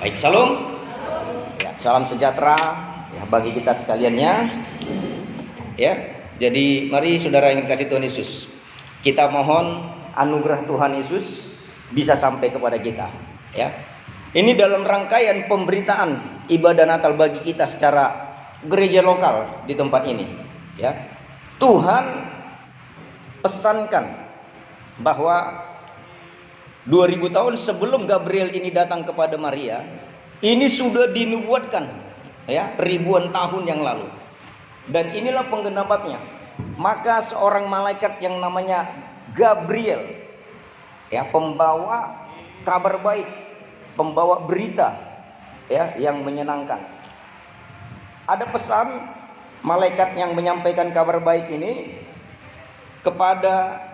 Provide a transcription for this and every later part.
Baik, salam. Ya, salam sejahtera ya bagi kita sekaliannya. Ya, jadi mari saudara yang dikasih Tuhan Yesus, kita mohon anugerah Tuhan Yesus bisa sampai kepada kita. Ya, ini dalam rangkaian pemberitaan ibadah Natal bagi kita secara gereja lokal di tempat ini. Ya, Tuhan pesankan bahwa 2000 tahun sebelum Gabriel ini datang kepada Maria, ini sudah dinubuatkan ya ribuan tahun yang lalu. Dan inilah penggenapannya. Maka seorang malaikat yang namanya Gabriel ya, pembawa kabar baik, pembawa berita ya yang menyenangkan. Ada pesan malaikat yang menyampaikan kabar baik ini kepada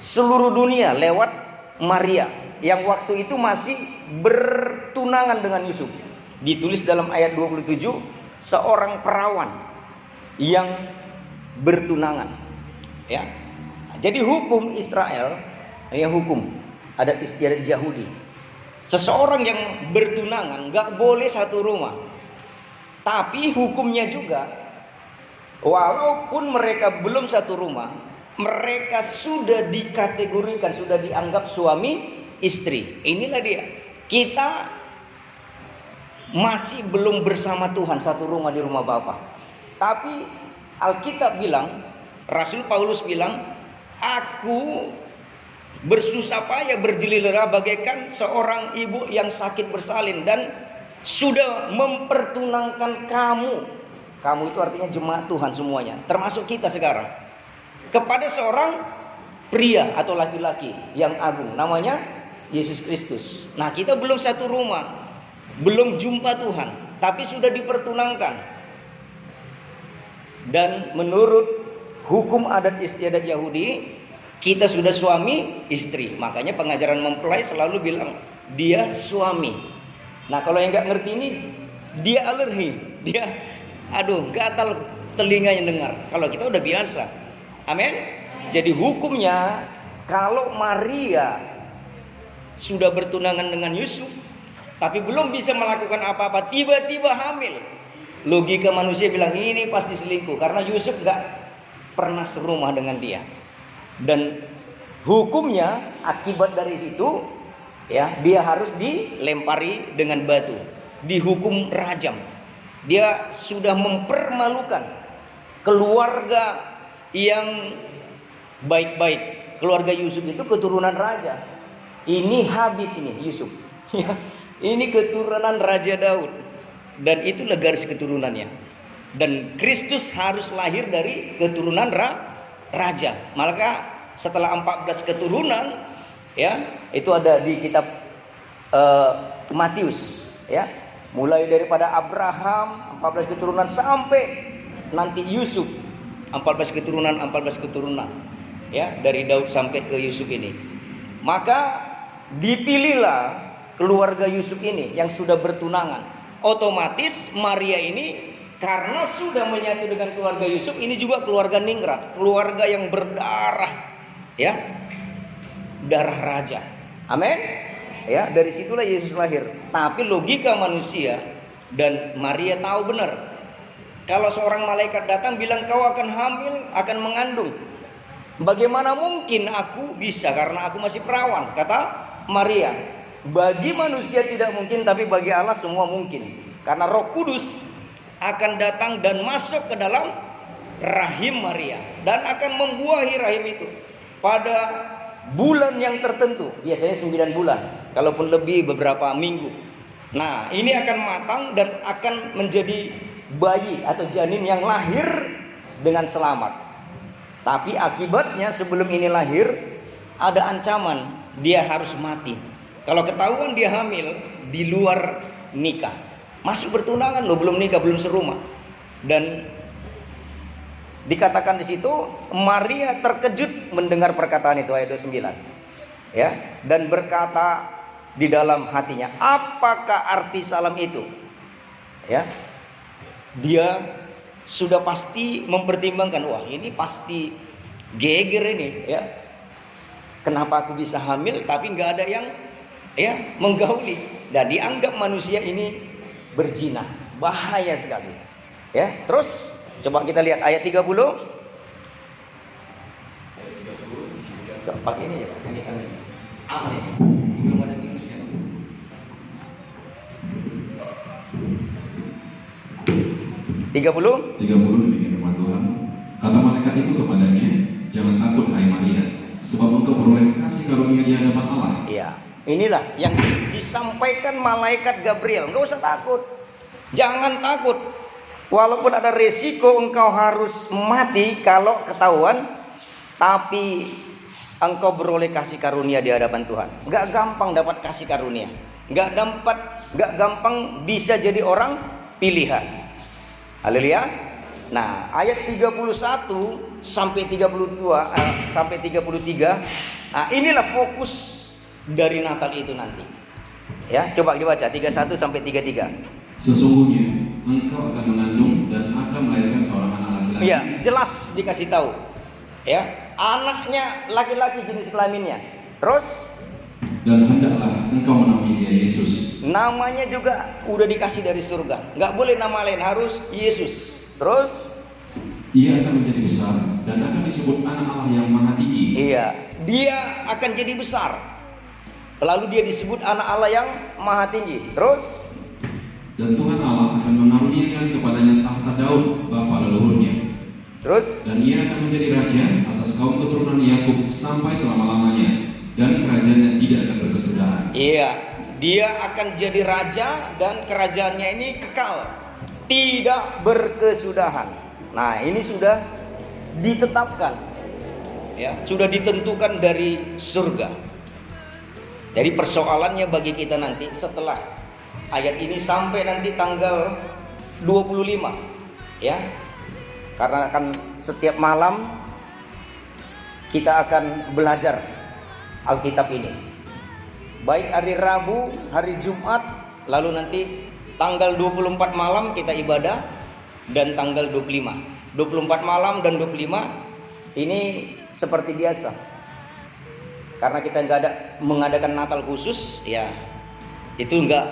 seluruh dunia lewat Maria yang waktu itu masih bertunangan dengan Yusuf. Ditulis dalam ayat 27, seorang perawan yang bertunangan. Ya. Jadi hukum Israel, ya hukum adat istiadat Yahudi. Seseorang yang bertunangan nggak boleh satu rumah. Tapi hukumnya juga, walaupun mereka belum satu rumah, mereka sudah dikategorikan, sudah dianggap suami istri. Inilah dia. Kita masih belum bersama Tuhan satu rumah di rumah Bapa. Tapi Alkitab bilang, Rasul Paulus bilang, aku bersusah payah berjelila bagaikan seorang ibu yang sakit bersalin dan sudah mempertunangkan kamu. Kamu itu artinya jemaat Tuhan semuanya, termasuk kita sekarang, kepada seorang pria atau laki-laki yang agung, namanya Yesus Kristus. Nah, kita belum satu rumah, belum jumpa Tuhan, tapi sudah dipertunangkan. Dan menurut hukum adat istiadat Yahudi, kita sudah suami istri. Makanya pengajaran mempelai selalu bilang dia suami. Nah, kalau yang nggak ngerti ini, dia alergi, dia gatal telinganya dengar. Kalau kita udah biasa. Amin. Jadi hukumnya, kalau Maria sudah bertunangan dengan Yusuf tapi belum bisa melakukan apa-apa, tiba-tiba hamil, logika manusia bilang ini pasti selingkuh karena Yusuf gak pernah serumah dengan dia. Dan hukumnya akibat dari situ ya, dia harus dilempari dengan batu, dihukum rajam. Dia sudah mempermalukan keluarga yang baik-baik. Keluarga Yusuf itu keturunan raja. Ini Habib ini Yusuf. Ini keturunan Raja Daud. Dan itulah garis keturunannya. Dan Kristus harus lahir dari keturunan raja. Maka setelah 14 keturunan ya, itu ada di kitab Matius ya. Mulai daripada Abraham 14 keturunan sampai nanti Yusuf 14 keturunan ya, dari Daud sampai ke Yusuf ini. Maka dipilihlah keluarga Yusuf ini yang sudah bertunangan. Otomatis Maria ini karena sudah menyatu dengan keluarga Yusuf, ini juga keluarga ningrat, keluarga yang berdarah ya, darah raja. Amin. Ya, dari situlah Yesus lahir. Tapi logika manusia, dan Maria tahu benar, kalau seorang malaikat datang bilang kau akan hamil, akan mengandung, bagaimana mungkin aku bisa, karena aku masih perawan, kata Maria. Bagi manusia tidak mungkin, tapi bagi Allah semua mungkin. Karena Roh Kudus akan datang dan masuk ke dalam rahim Maria dan akan membuahi rahim itu pada bulan yang tertentu, biasanya 9 bulan, kalaupun lebih beberapa minggu. Nah, ini akan matang dan akan menjadi bayi atau janin yang lahir dengan selamat. Tapi akibatnya sebelum ini lahir ada ancaman, dia harus mati. Kalau ketahuan dia hamil di luar nikah, masih bertunangan loh, belum nikah, belum serumah. Dan dikatakan di situ Maria terkejut mendengar perkataan itu, ayat 29. Ya, dan berkata di dalam hatinya, apakah arti salam itu? Ya. Dia sudah pasti mempertimbangkan, wah ini pasti geger ini ya. Kenapa aku bisa hamil tapi nggak ada yang ya menggauli? dan dianggap manusia ini berzina. Bahaya sekali. Ya, terus coba kita lihat ayat 30. Coba pakai ini ya, ini aman ini. Belum ada virusnya. 30 demikian firman Tuhan. Kata malaikat itu kepadanya, jangan takut hai Maria, sebab engkau beroleh kasih karunia di hadapan Allah. Iya, inilah yang disampaikan malaikat Gabriel. Enggak usah takut. Jangan takut. Walaupun ada resiko engkau harus mati kalau ketahuan, tapi engkau beroleh kasih karunia di hadapan Tuhan. Enggak gampang dapat kasih karunia. Enggak gampang bisa jadi orang pilihan. Haleluya. Nah, ayat 31 sampai 32 sampai 33. Nah, inilah fokus dari Natal itu nanti. Ya, coba dibaca 31 sampai 33. Sesungguhnya engkau akan mengandung dan akan melahirkan seorang anak laki-laki. Iya, jelas dikasih tahu. Ya, anaknya laki-laki jenis kelaminnya. Terus dan hendaklah engkau menamai dia Yesus. Namanya juga udah dikasih dari surga. Nggak boleh nama lain, harus Yesus. Terus ia akan menjadi besar dan akan disebut anak Allah yang maha tinggi. Iya, dia akan jadi besar. Lalu dia disebut anak Allah yang maha tinggi. Terus dan Tuhan Allah akan mengaruniakan kepadanya tahta Daud bapa leluhurnya. Terus dan ia akan menjadi raja atas kaum keturunan Yakub sampai selama-lamanya, dan kerajaannya tidak akan berkesudahan. Iya, dia akan jadi raja dan kerajaannya ini kekal, tidak berkesudahan. Nah, ini sudah ditetapkan, ya, sudah ditentukan dari surga. Jadi persoalannya bagi kita nanti setelah ayat ini sampai nanti tanggal 25, ya, karena akan setiap malam kita akan belajar Alkitab ini. Baik hari Rabu, hari Jumat, lalu nanti tanggal 24 malam kita ibadah, dan tanggal 25. 24 malam dan 25 ini seperti biasa. Karena kita nggak ada mengadakan Natal khusus, ya itu nggak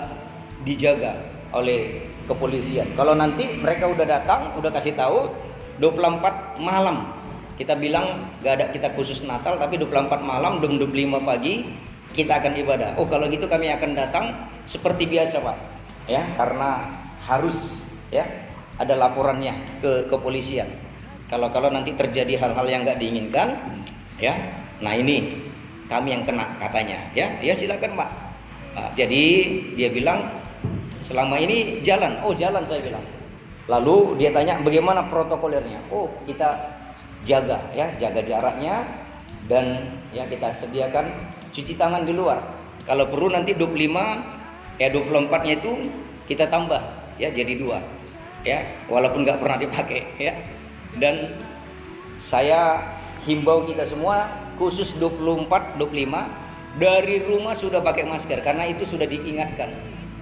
dijaga oleh kepolisian. Kalau nanti mereka udah datang, udah kasih tahu 24 malam. Kita bilang nggak ada kita khusus Natal, tapi 24 malam dan 25 pagi kita akan ibadah. Oh, kalau gitu kami akan datang seperti biasa, Pak. Ya, karena harus ya ada laporannya ke kepolisian. Kalau nanti terjadi hal-hal yang nggak diinginkan, ya. Nah, ini kami yang kena katanya, ya. Ya silakan, Pak. Nah, jadi dia bilang selama ini jalan. Oh, jalan, saya bilang. Lalu dia tanya bagaimana protokolernya. Oh, kita jaga jaraknya, dan ya kita sediakan cuci tangan di luar. Kalau perlu nanti 24-nya itu kita tambah, ya jadi 2, ya walaupun nggak pernah dipakai, ya. Dan saya himbau kita semua khusus 24, 25 dari rumah sudah pakai masker, karena itu sudah diingatkan.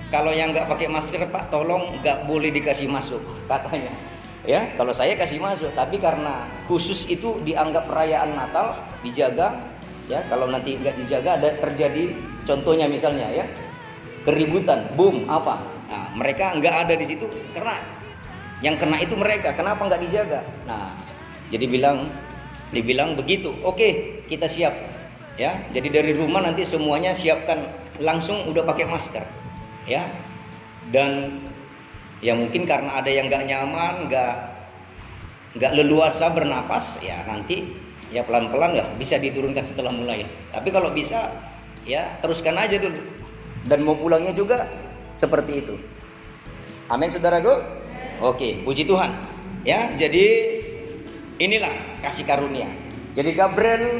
Kalau yang nggak pakai masker, Pak, tolong nggak boleh dikasih masuk katanya. Ya, kalau saya kasih masuk, tapi karena khusus itu dianggap perayaan Natal, dijaga. Ya, kalau nanti nggak dijaga ada terjadi, contohnya misalnya ya keributan, boom apa. Nah, mereka nggak ada di situ karena yang kena itu mereka. Kenapa nggak dijaga? Nah, jadi dibilang begitu. Oke, kita siap. Ya, jadi dari rumah nanti semuanya siapkan langsung udah pakai masker. Ya, dan ya mungkin karena ada yang nggak nyaman, nggak leluasa bernapas, ya nanti ya pelan-pelan lah bisa diturunkan setelah mulai. Tapi kalau bisa ya teruskan aja dulu, dan mau pulangnya juga seperti itu. Amin, saudaraku. Oke, puji Tuhan. Ya, jadi inilah kasih karunia. Jadi Gabriel,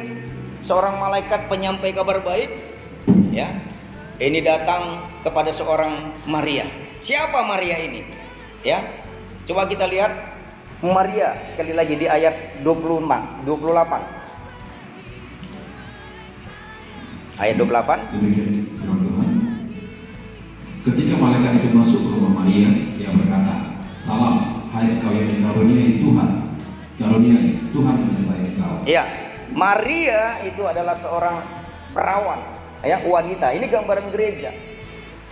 seorang malaikat penyampai kabar baik, ya. Ini datang kepada seorang Maria. Siapa Maria ini? Ya, coba kita lihat Maria sekali lagi di ayat 28. Ayat 28. Demikian firman Tuhan. Ketika malaikat itu masuk ke rumah Maria, dia berkata, "Salam, hai engkau yang dikaruniai Tuhan. Karuniai Tuhan menyertai engkau." Ya, Maria itu adalah seorang perawan, ya, wanita. Ini gambaran gereja.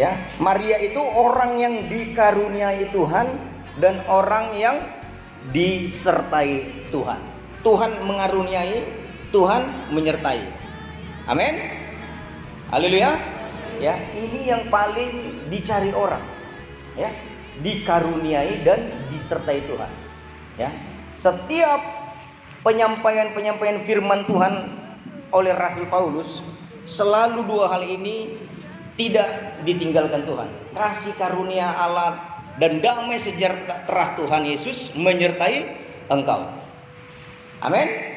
Ya, Maria itu orang yang dikaruniai Tuhan dan orang yang disertai Tuhan. Tuhan mengaruniai, Tuhan menyertai. Amin. Haleluya. Ya, ini yang paling dicari orang. Ya, dikaruniai dan disertai Tuhan. Ya. Setiap penyampaian firman Tuhan oleh Rasul Paulus, selalu dua hal ini tidak ditinggalkan Tuhan. Kasih karunia Allah dan damai sejahtera Tuhan Yesus menyertai engkau. Amin.